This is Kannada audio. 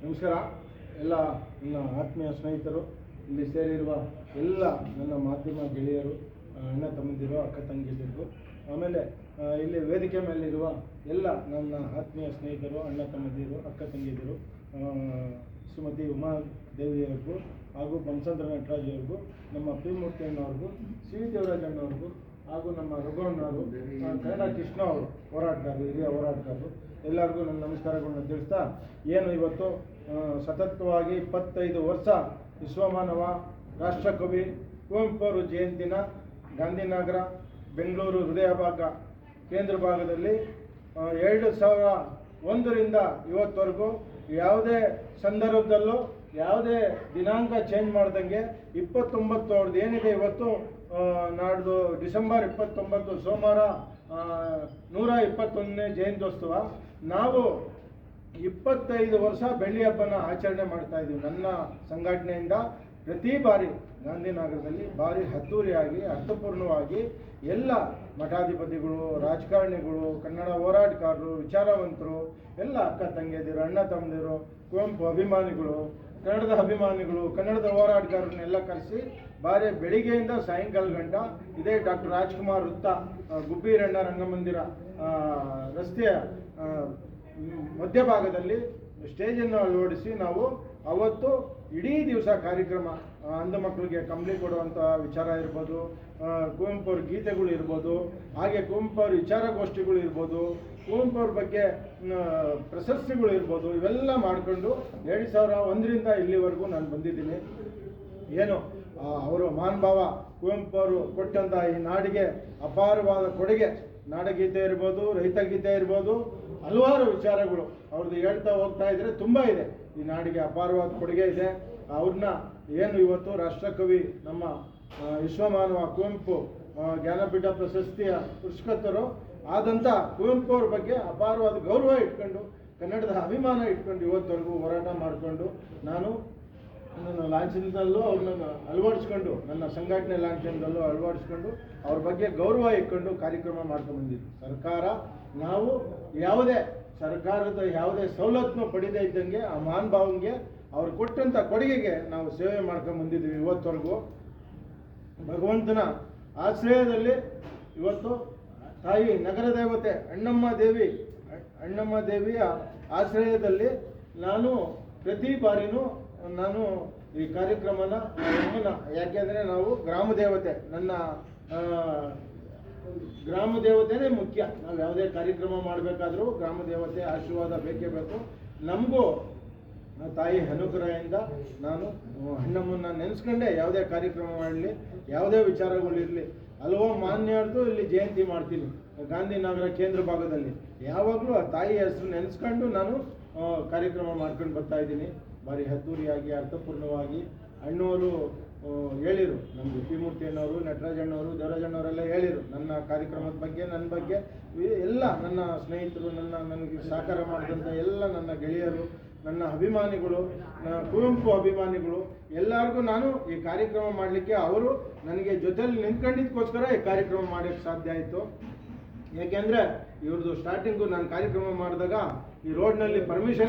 ನಮಸ್ಕಾರ. ಎಲ್ಲ ನನ್ನ ಆತ್ಮೀಯ ಸ್ನೇಹಿತರು, ಇಲ್ಲಿ ಸೇರಿರುವ ಎಲ್ಲ ನನ್ನ ಮಾಧ್ಯಮ ಗೆಳೆಯರು, ಅಣ್ಣ ತಮ್ಮಂದಿರು, ಅಕ್ಕ ತಂಗಿದಿರು, ಆಮೇಲೆ ಇಲ್ಲಿ ವೇದಿಕೆ ಮೇಲಿರುವ ಎಲ್ಲ ನನ್ನ ಆತ್ಮೀಯ ಸ್ನೇಹಿತರು, ಅಣ್ಣ ತಮ್ಮಂದಿರು, ಅಕ್ಕ ತಂಗಿದಿರು, ಶ್ರೀಮತಿ ಉಮಾದೇವಿಯವ್ರಿಗೂ ಹಾಗೂ ಬನಸಂದ್ರ ನಟರಾಜವ್ರಿಗೂ, ನಮ್ಮ ಪಿ ಮೂರ್ತಿಯಣ್ಣವ್ರಿಗೂ, ಸಿ ದೇವರಾಜಣ್ಣವ್ರಿಗೂ ಹಾಗೂ ನಮ್ಮ ರಘುವಣ್ಣವರು, ಕನ್ನಡ ಕೃಷ್ಣ ಅವರು ಹೋರಾಟಗಾರರು, ಹಿರಿಯ ಹೋರಾಟಗಾರರು, ಎಲ್ಲರಿಗೂ ನನ್ನ ನಮಸ್ಕಾರಗಳನ್ನ ತಿಳಿಸ್ತಾ, ಏನು ಇವತ್ತು ಸತತವಾಗಿ 25 ವರ್ಷ ವಿಶ್ವಮಾನವ ರಾಷ್ಟ್ರಕವಿ ಕುವೆಂಪು ಅವರು ಜಯಂತಿನ ಗಾಂಧಿನಗರ ಬೆಂಗಳೂರು ಹೃದಯ ಭಾಗ ಕೇಂದ್ರ ಭಾಗದಲ್ಲಿ 2001ರಿಂದ ಇವತ್ತವರೆಗೂ ಯಾವುದೇ ಸಂದರ್ಭದಲ್ಲೂ ಯಾವುದೇ ದಿನಾಂಕ ಚೇಂಜ್ ಮಾಡ್ದಂಗೆ 29 ಅವ್ರದ್ದು ಏನಿದೆ ಇವತ್ತು ನಾಡ್ದು ಡಿಸೆಂಬರ್ 29 ಸೋಮವಾರ 121ನೇ ಜಯಂತ್ಯೋತ್ಸವ. ನಾವು 25 ವರ್ಷ ಬೆಳ್ಳಿ ಹಬ್ಬನ ಆಚರಣೆ ಮಾಡ್ತಾ ಇದ್ದೀವಿ. ನನ್ನ ಸಂಘಟನೆಯಿಂದ ಪ್ರತಿ ಬಾರಿ ಗಾಂಧಿನಗರದಲ್ಲಿ ಭಾರಿ ಅದ್ದೂರಿಯಾಗಿ ಅರ್ಥಪೂರ್ಣವಾಗಿ ಎಲ್ಲ ಮಠಾಧಿಪತಿಗಳು, ರಾಜಕಾರಣಿಗಳು, ಕನ್ನಡ ಹೋರಾಟಗಾರರು, ವಿಚಾರವಂತರು, ಎಲ್ಲ ಅಕ್ಕ ತಂಗಿಯದಿರು, ಅಣ್ಣ ತಮ್ಮದಿರು, ಕುವೆಂಪು ಅಭಿಮಾನಿಗಳು, ಕನ್ನಡದ ಅಭಿಮಾನಿಗಳು, ಕನ್ನಡದ ಹೋರಾಟಗಾರರನ್ನೆಲ್ಲ ಕರೆಸಿ ಭಾರಿ ಬೆಳಿಗ್ಗೆಯಿಂದ ಸಾಯಂಕಾಲ ಗಂಟ ಇದೇ ಡಾಕ್ಟರ್ ರಾಜ್ಕುಮಾರ್ ವೃತ್ತ, ಗುಬ್ಬಿರಣ್ಣ ರಂಗಮಂದಿರ ರಸ್ತೆಯ ಮಧ್ಯಭಾಗದಲ್ಲಿ ಸ್ಟೇಜನ್ನು ಅಳವಡಿಸಿ ನಾವು ಅವತ್ತು ಇಡೀ ದಿವಸ ಕಾರ್ಯಕ್ರಮ, ಅಂಧ ಮಕ್ಕಳಿಗೆ ಕಂಬಳಿ ಕೊಡುವಂಥ ವಿಚಾರ ಇರ್ಬೋದು, ಕುವೆಂಪು ಅವ್ರ ಗೀತೆಗಳು ಇರ್ಬೋದು, ಹಾಗೆ ಕುವೆಂಪು ಅವ್ರ ವಿಚಾರಗೋಷ್ಠಿಗಳು ಇರ್ಬೋದು, ಕುವೆಂಪು ಅವ್ರ ಬಗ್ಗೆ ಪ್ರಶಸ್ತಿಗಳು ಇರ್ಬೋದು, ಇವೆಲ್ಲ ಮಾಡಿಕೊಂಡು 2001ರಿಂದ ಇಲ್ಲಿವರೆಗೂ ನಾನು ಬಂದಿದ್ದೀನಿ. ಏನು ಅವರು ಮಹಾನುಭಾವ ಕುವೆಂಪು ಅವರು ಕೊಟ್ಟಂಥ ಈ ನಾಡಿಗೆ ಅಪಾರವಾದ ಕೊಡುಗೆ, ನಾಡಗೀತೆ ಇರ್ಬೋದು, ರೈತಗೀತೆ ಇರ್ಬೋದು, ಹಲವಾರು ವಿಚಾರಗಳು ಅವ್ರದ್ದು ಹೇಳ್ತಾ ಹೋಗ್ತಾ ಇದ್ರೆ ತುಂಬ ಇದೆ. ಈ ನಾಡಿಗೆ ಅಪಾರವಾದ ಕೊಡುಗೆ ಇದೆ. ಅವ್ರನ್ನ ಏನು ಇವತ್ತು ರಾಷ್ಟ್ರಕವಿ ನಮ್ಮ ವಿಶ್ವಮಾನವ ಕುವೆಂಪು ಜ್ಞಾನಪೀಠ ಪ್ರಶಸ್ತಿಯ ಪುರಸ್ಕೃತರು ಆದಂಥ ಕುವೆಂಪು ಅವ್ರ ಬಗ್ಗೆ ಅಪಾರವಾದ ಗೌರವ ಇಟ್ಕೊಂಡು, ಕನ್ನಡದ ಅಭಿಮಾನ ಇಟ್ಕೊಂಡು ಇವತ್ತವರೆಗೂ ಹೋರಾಟ ಮಾಡಿಕೊಂಡು ನಾನು ನನ್ನ ಲಾಂಛನದಲ್ಲೂ ಅವ್ರನ್ನ ಅಳವಡಿಸ್ಕೊಂಡು, ನನ್ನ ಸಂಘಟನೆ ಲಾಂಛನದಲ್ಲೂ ಅಳವಡಿಸ್ಕೊಂಡು ಅವ್ರ ಬಗ್ಗೆ ಗೌರವ ಇಟ್ಕೊಂಡು ಕಾರ್ಯಕ್ರಮ ಮಾಡ್ಕೊಂಡು ಬಂದಿದ್ವಿ. ಸರ್ಕಾರ ನಾವು ಯಾವುದೇ ಸರ್ಕಾರದ ಯಾವುದೇ ಸವಲತ್ತನ್ನು ಪಡೆದೇ ಇದ್ದಂಗೆ ಆ ಮಹಾನುಭಾವನಿಗೆ ಅವ್ರು ಕೊಟ್ಟಂಥ ಕೊಡುಗೆಗೆ ನಾವು ಸೇವೆ ಮಾಡ್ಕೊಂಡು ಬಂದಿದ್ವಿ. ಇವತ್ತವರೆಗೂ ಭಗವಂತನ ಆಶ್ರಯದಲ್ಲಿ ಇವತ್ತು ತಾಯಿ ನಗರ ದೇವತೆ ಅಣ್ಣಮ್ಮ ದೇವಿಯ ಆಶ್ರಯದಲ್ಲಿ ನಾನು ಪ್ರತಿ ಬಾರಿನೂ ನಾನು ಈ ಕಾರ್ಯಕ್ರಮನ ಯಾಕೆಂದರೆ ನಾವು ಗ್ರಾಮ ದೇವತೆ, ನನ್ನ ಗ್ರಾಮ ದೇವತೆನೇ ಮುಖ್ಯ. ನಾವು ಯಾವುದೇ ಕಾರ್ಯಕ್ರಮ ಮಾಡಬೇಕಾದ್ರೂ ಗ್ರಾಮ ದೇವತೆ ಆಶೀರ್ವಾದ ಬೇಕೇ ಬೇಕು. ನಮಗೂ ತಾಯಿ ಅನುಗ್ರಹದಿಂದ ನಾನು ಅಣ್ಣಮ್ಮನ್ನ ನೆನೆಸ್ಕೊಂಡೇ ಯಾವುದೇ ಕಾರ್ಯಕ್ರಮ ಮಾಡಲಿ, ಯಾವುದೇ ವಿಚಾರಗಳಿರಲಿ, ಹಲವು ಮಾನ್ಯರದು ಇಲ್ಲಿ ಜಯಂತಿ ಮಾಡ್ತೀನಿ ಗಾಂಧಿನಗರ ಕೇಂದ್ರ ಭಾಗದಲ್ಲಿ. ಯಾವಾಗಲೂ ಆ ತಾಯಿ ಹೆಸರು ನೆನೆಸ್ಕೊಂಡು ನಾನು ಕಾರ್ಯಕ್ರಮ ಮಾಡ್ಕೊಂಡು ಬರ್ತಾ ಇದ್ದೀನಿ. ಭಾರಿ ಅದ್ದೂರಿಯಾಗಿ ಅರ್ಥಪೂರ್ಣವಾಗಿ ಅಣ್ಣವರು ಹೇಳಿರು, ನಮಗೆ ಪಿ ಮೂರ್ತಿಯಣ್ಣವರು, ನಟರಾಜಣ್ಣವರು, ದೇವರಾಜಣ್ಣವರೆಲ್ಲ ಹೇಳಿರು ನನ್ನ ಕಾರ್ಯಕ್ರಮದ ಬಗ್ಗೆ, ನನ್ನ ಬಗ್ಗೆ ಎಲ್ಲ ನನ್ನ ಸ್ನೇಹಿತರು, ನನಗೆ ಸಹಕಾರ ಮಾಡಿದಂಥ ಎಲ್ಲ ನನ್ನ ಗೆಳೆಯರು, ನನ್ನ ಅಭಿಮಾನಿಗಳು, ಕುವೆಂಪು ಅಭಿಮಾನಿಗಳು ಎಲ್ಲರಿಗೂ ನಾನು ಈ ಕಾರ್ಯಕ್ರಮ ಮಾಡಲಿಕ್ಕೆ ಅವರು ನನಗೆ ಜೊತೆಯಲ್ಲಿ ನಿಂತ್ಕೊಂಡಿದ್ದಕ್ಕೋಸ್ಕರ ಈ ಕಾರ್ಯಕ್ರಮ ಮಾಡೋಕ್ಕೆ ಸಾಧ್ಯ ಆಯಿತು. ಯಾಕೆಂದರೆ ಇವ್ರದ್ದು ಸ್ಟಾರ್ಟಿಂಗು ನಾನು ಕಾರ್ಯಕ್ರಮ ಮಾಡಿದಾಗ ಈ ರೋಡ್ನಲ್ಲಿ ಪರ್ಮಿಷನ್